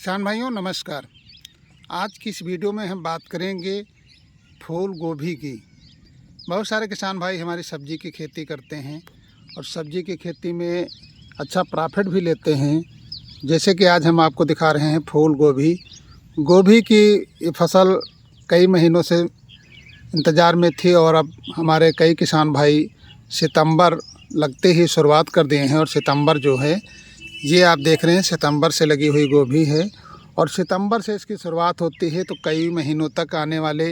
किसान भाइयों नमस्कार। आज की इस वीडियो में हम बात करेंगे फूल गोभी की। बहुत सारे किसान भाई हमारी सब्ज़ी की खेती करते हैं और सब्ज़ी की खेती में अच्छा प्रॉफिट भी लेते हैं। जैसे कि आज हम आपको दिखा रहे हैं फूल गोभी। गोभी की ये फसल कई महीनों से इंतज़ार में थी और अब हमारे कई किसान भाई सितंबर लगते ही शुरुआत कर दिए हैं। और सितंबर जो है ये आप देख रहे हैं सितंबर से लगी हुई गोभी है और सितंबर से इसकी शुरुआत होती है तो कई महीनों तक आने वाले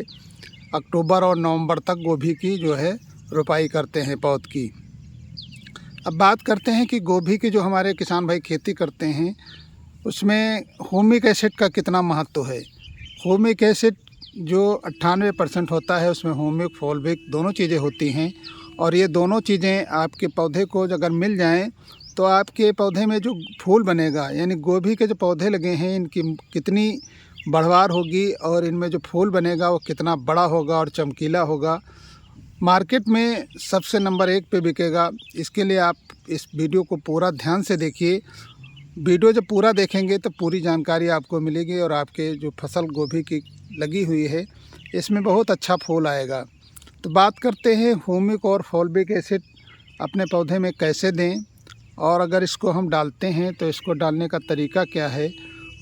अक्टूबर और नवंबर तक गोभी की जो है रोपाई करते हैं पौध की। अब बात करते हैं कि गोभी की जो हमारे किसान भाई खेती करते हैं उसमें ह्यूमिक एसिड का कितना महत्व है। ह्यूमिक एसिड जो 98% होता है उसमें ह्यूमिक फॉल्विक दोनों चीज़ें होती हैं और ये दोनों चीज़ें आपके पौधे को अगर मिल जाएं तो आपके पौधे में जो फूल बनेगा, यानी गोभी के जो पौधे लगे हैं इनकी कितनी बढ़वार होगी और इनमें जो फूल बनेगा वो कितना बड़ा होगा और चमकीला होगा, मार्केट में सबसे नंबर 1 पे बिकेगा। इसके लिए आप इस वीडियो को पूरा ध्यान से देखिए। वीडियो जब पूरा देखेंगे तो पूरी जानकारी आपको मिलेगी और आपके जो फसल गोभी की लगी हुई है इसमें बहुत अच्छा फूल आएगा। तो बात करते हैं ह्यूमिक और फॉल्विक एसिड अपने पौधे में कैसे दें और अगर इसको हम डालते हैं तो इसको डालने का तरीका क्या है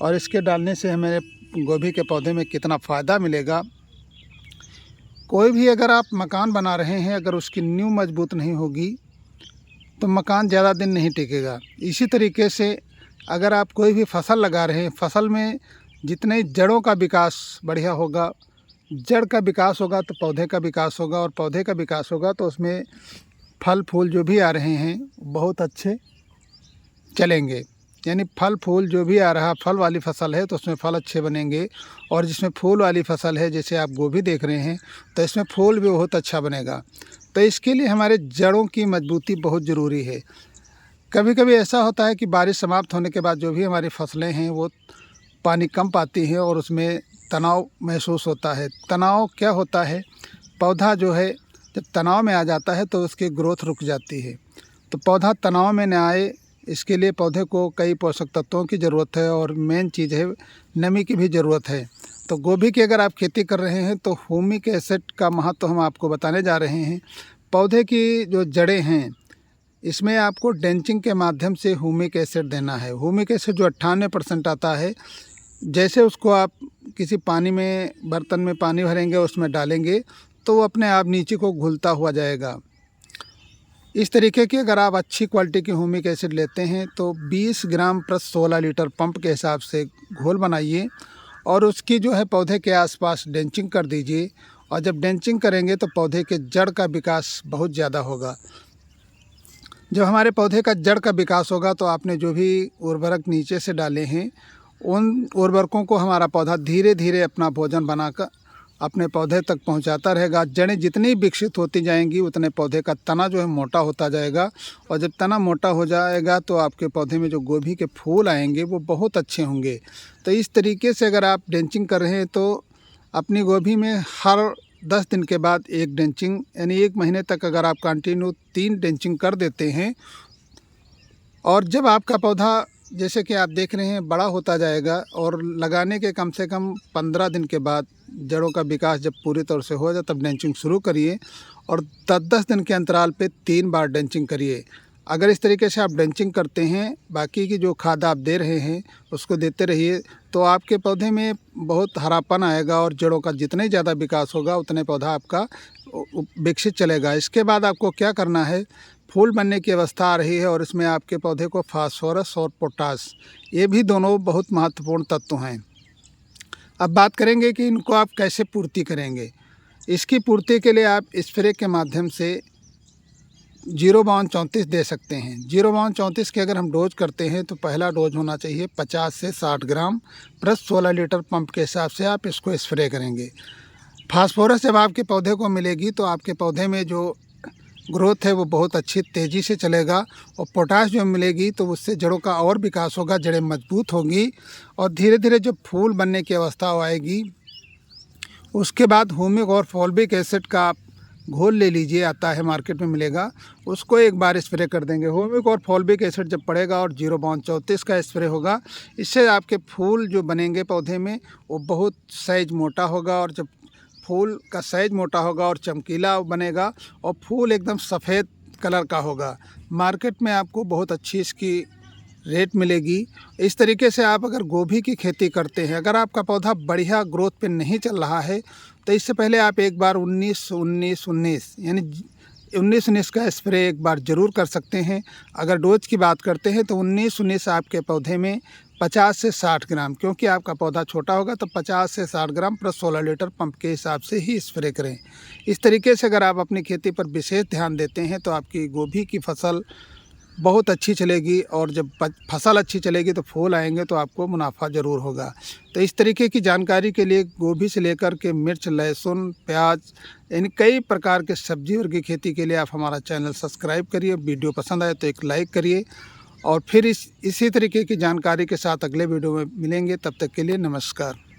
और इसके डालने से हमें गोभी के पौधे में कितना फ़ायदा मिलेगा। कोई भी अगर आप मकान बना रहे हैं, अगर उसकी नींव मजबूत नहीं होगी तो मकान ज़्यादा दिन नहीं टिकेगा। इसी तरीके से अगर आप कोई भी फसल लगा रहे हैं, फसल में जितने जड़ों का विकास बढ़िया होगा, जड़ का विकास होगा तो पौधे का विकास होगा और पौधे का विकास होगा तो उसमें फल फूल जो भी आ रहे हैं बहुत अच्छे चलेंगे। यानी फल फूल जो भी आ रहा फल वाली फसल है तो उसमें फल अच्छे बनेंगे और जिसमें फूल वाली फसल है जैसे आप गोभी देख रहे हैं तो इसमें फूल भी बहुत अच्छा बनेगा। तो इसके लिए हमारे जड़ों की मजबूती बहुत ज़रूरी है। कभी कभी ऐसा होता है कि बारिश समाप्त होने के बाद जो भी हमारी फसलें हैं वो पानी कम पाती हैं और उसमें तनाव महसूस होता है। तनाव क्या होता है, पौधा जो है जब तनाव में आ जाता है तो उसकी ग्रोथ रुक जाती है। तो पौधा तनाव में न आए इसके लिए पौधे को कई पोषक तत्वों की ज़रूरत है और मेन चीज़ है नमी की भी ज़रूरत है। तो गोभी की अगर आप खेती कर रहे हैं तो ह्यूमिक एसिड का महत्व हम आपको बताने जा रहे हैं। पौधे की जो जड़ें हैं इसमें आपको ड्रेंचिंग के माध्यम से ह्यूमिक एसिड देना है। ह्यूमिक एसिड जो 98% आता है, जैसे उसको आप किसी पानी में बर्तन में पानी भरेंगे उसमें डालेंगे तो वो अपने आप नीचे को घुलता हुआ जाएगा। इस तरीके की अगर आप अच्छी क्वालिटी की ह्यूमिक एसिड लेते हैं तो 20 ग्राम प्रति 16 लीटर पंप के हिसाब से घोल बनाइए और उसकी जो है पौधे के आसपास ड्रेंचिंग कर दीजिए। और जब ड्रेंचिंग करेंगे तो पौधे के जड़ का विकास बहुत ज़्यादा होगा। जब हमारे पौधे का जड़ का विकास होगा तो आपने जो भी उर्वरक नीचे से डाले हैं उन उर्वरकों को हमारा पौधा धीरे धीरे अपना भोजन बनाकर अपने पौधे तक पहुंचाता रहेगा। जड़ें जितनी विकसित होती जाएंगी उतने पौधे का तना जो है मोटा होता जाएगा और जब तना मोटा हो जाएगा तो आपके पौधे में जो गोभी के फूल आएंगे वो बहुत अच्छे होंगे। तो इस तरीके से अगर आप ड्रेंचिंग कर रहे हैं तो अपनी गोभी में हर 10 दिन के बाद एक ड्रेंचिंग, यानी 1 महीने तक अगर आप कंटिन्यू 3 ड्रेंचिंग कर देते हैं और जब आपका पौधा जैसे कि आप देख रहे हैं बड़ा होता जाएगा और लगाने के कम से कम 15 दिन के बाद जड़ों का विकास जब पूरी तरह से हो जाए तब ड्रेंचिंग शुरू करिए और 10-10 दिन के अंतराल पे 3 बार ड्रेंचिंग करिए। अगर इस तरीके से आप ड्रेंचिंग करते हैं, बाकी की जो खाद आप दे रहे हैं उसको देते रहिए तो आपके पौधे में बहुत हरापन आएगा और जड़ों का जितने ज़्यादा विकास होगा उतने पौधा आपका विकसित चलेगा। इसके बाद आपको क्या करना है, फूल बनने की अवस्था आ रही है और इसमें आपके पौधे को फास्फोरस और पोटास, ये भी दोनों बहुत महत्वपूर्ण तत्व हैं। अब बात करेंगे कि इनको आप कैसे पूर्ति करेंगे। इसकी पूर्ति के लिए आप स्प्रे के माध्यम से 0-34 दे सकते हैं। 0-34 के अगर हम डोज करते हैं तो पहला डोज होना चाहिए 50 से 60 ग्राम प्रति 16 लीटर पंप के हिसाब से आप इसको स्प्रे करेंगे। फास्फोरस जब आपके पौधे को मिलेगी तो आपके पौधे में जो ग्रोथ है वो बहुत अच्छी तेज़ी से चलेगा और पोटाश जो मिलेगी तो उससे जड़ों का और विकास होगा, जड़ें मजबूत होंगी और धीरे धीरे जब फूल बनने की अवस्था आएगी उसके बाद ह्यूमिक और फॉल्विक एसिड का घोल ले लीजिए, आता है मार्केट में मिलेगा, उसको एक बार स्प्रे कर देंगे। ह्यूमिक और फॉल्बिक एसिड जब पड़ेगा और 0.34 का स्प्रे होगा, इससे आपके फूल जो बनेंगे पौधे में वो बहुत साइज मोटा होगा। और जब फूल का साइज मोटा होगा और चमकीला बनेगा और फूल एकदम सफ़ेद कलर का होगा, मार्केट में आपको बहुत अच्छी इसकी रेट मिलेगी। इस तरीके से आप अगर गोभी की खेती करते हैं, अगर आपका पौधा बढ़िया ग्रोथ पे नहीं चल रहा है, तो इससे पहले आप एक बार 19-19-19 यानी 19-19 का स्प्रे एक बार ज़रूर कर सकते हैं। अगर डोज की बात करते हैं तो 19-19 आपके पौधे में 50 से 60 ग्राम, क्योंकि आपका पौधा छोटा होगा तो 50 से 60 ग्राम + 16 लीटर पंप के हिसाब से ही स्प्रे करें। इस तरीके से अगर आप अपनी खेती पर विशेष ध्यान देते हैं तो आपकी गोभी की फसल बहुत अच्छी चलेगी, और जब फसल अच्छी चलेगी तो फूल आएंगे तो आपको मुनाफा ज़रूर होगा। तो इस तरीके की जानकारी के लिए गोभी से लेकर के मिर्च, लहसुन, प्याज यानी कई प्रकार के सब्जी वर्ग की खेती के लिए आप हमारा चैनल सब्सक्राइब करिए। वीडियो पसंद आए तो एक लाइक करिए, और फिर इसी तरीके की जानकारी के साथ अगले वीडियो में मिलेंगे। तब तक के लिए नमस्कार।